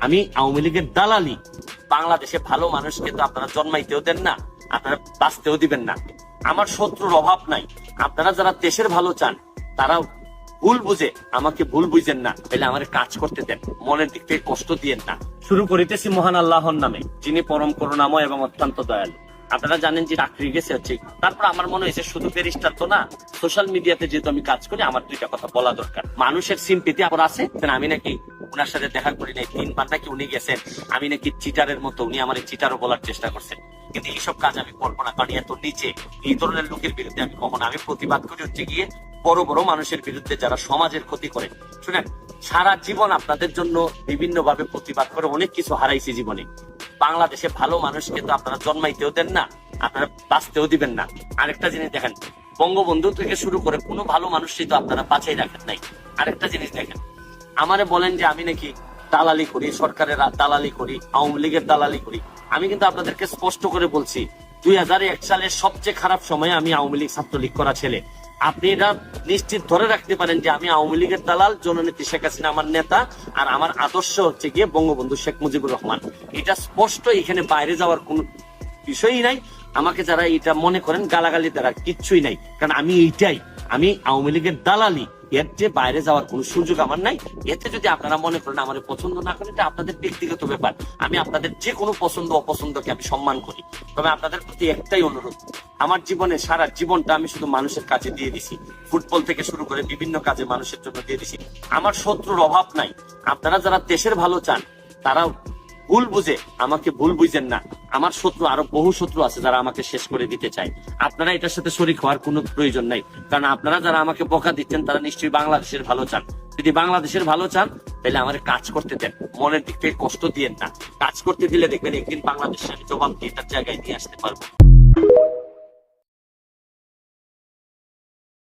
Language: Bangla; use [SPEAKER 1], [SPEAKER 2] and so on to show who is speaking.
[SPEAKER 1] আমি আওয়ামী লীগের দালালি। বাংলাদেশে ভালো মানুষকে তো আপনারা জন্মাইতেও দেন না, আপনারা বাঁচতেও দিবেন না। আমার শত্রুর অভাব নাই। আপনারা যারা দেশের ভালো চান তারা ভুল বুঝে আমাকে ভুল বুঝেন না, তাহলে আমার কাজ করতে দেন, মনের দিক থেকে কষ্ট দিয়েন না। শুরু করিতেছি মহান আল্লাহর নামে, যিনি পরম করুণাময় এবং অত্যন্ত দয়ালু। আপনারা জানেন যে চাকরি গেছে হচ্ছে, তারপর আমার মনে হয়েছে শুধু ব্যারিস্টার তো না, সোশ্যাল মিডিয়াতে যেহেতু আমি কাজ করি, আমার দুইটা কথা বলা দরকার। মানুষের সিম্পিতি আবার আছে, আমি নাকি উনার সাথে দেখা করি নাই, 3 বার নাকি উনি গেছেন, আমি নাকি চিটারের মতো, উনি আমার চিটারও বলার চেষ্টা করছেন। কিন্তু এইসব কাজ আমি করবো না, কারণ এত নিচে এই ধরনের লোকের বিরুদ্ধে আমি কখনো, আমি প্রতিবাদ করি হচ্ছে গিয়ে বড় বড় মানুষের বিরুদ্ধে যারা সমাজের ক্ষতি করে। শুনেন, সারা জীবন আপনাদের জন্য বিভিন্ন ভাবে প্রতিবাদ করে অনেক কিছু হারাইছি জীবনে। বাংলাদেশে ভালো মানুষকে তো আপনারা জন্মাইতেও দেন না, আপনারা বাঁচতেও দিবেন না। আরেকটা জিনিস দেখেন, বঙ্গবন্ধু থেকে শুরু করে কোনো ভালো মানুষই তো আপনারা বাঁচাই রাখেন নাই। আরেকটা জিনিস দেখেন, আমারে বলেন যে আমি নাকি দালালি করি, সরকারের দালালি করি, আওয়ামী লীগের দালালি করি। আমি কিন্তু আপনাদেরকে স্পষ্ট করে বলছি, 2001 সালের সবচেয়ে খারাপ সময়ে আমি আওয়ামী লীগ ছাত্রলীগ করা ছেলে। আপনি এটা নিশ্চিত ধরে রাখতে পারেন যে আমি আওয়ামী লীগের দালাল, জননেত্রী শেখ হাসিনা আমার নেতা, আর আমার আদর্শ হচ্ছে গিয়ে বঙ্গবন্ধু শেখ মুজিবুর রহমান। এটা স্পষ্ট, এখানে বাইরে যাওয়ার কোন বিষয়ই নাই। আমাকে যারা এটা মনে করেন গালাগালি দ্বারা কিচ্ছুই নাই, কারণ আমি এইটাই, আমি আওয়ামী লীগের দালালি। এর যে বাইরে যাওয়ার কোন সুযোগ আমার নাই। এতে যদি আপনারা মনে করেন আমার পছন্দ না করেন, এটা আপনাদের ব্যক্তিগত ব্যাপার। আমি আপনাদের যে কোনো পছন্দ অপছন্দকে আমি সম্মান করি। তবে আপনাদের প্রতি একটাই অনুরোধ, আমার জীবনে সারা জীবনটা আমি শুধু মানুষের কাছে দিয়ে দিছি, ফুটবল থেকে শুরু করে বিভিন্ন কাজে মানুষের জন্য দিয়ে দিছি। আমার শত্রুর অভাব নাই। আপনারা যারা দেশের ভালো চান তারা ভুল বুঝে আমাকে ভুল বুঝেন না। আমার শত্রু আরো বহু শত্রু আছে যারা আমাকে শেষ করে দিতে চায়। আপনারা এটার সাথে শরীক হওয়ার কোনো প্রয়োজন নাই, কারণ আপনারা যারা আমাকে বকা দিচ্ছেন তারা নিশ্চয়ই বাংলাদেশের ভালো চান। যদি বাংলাদেশের ভালো চান তাহলে আমার কাজ করতে দেন, মনের দিক থেকে কষ্ট দিয়েন না। কাজ করতে দিলে দেখবেন একদিন বাংলাদেশের জবাব দিয়ে তার জায়গায় নিয়ে আসতে পারবো।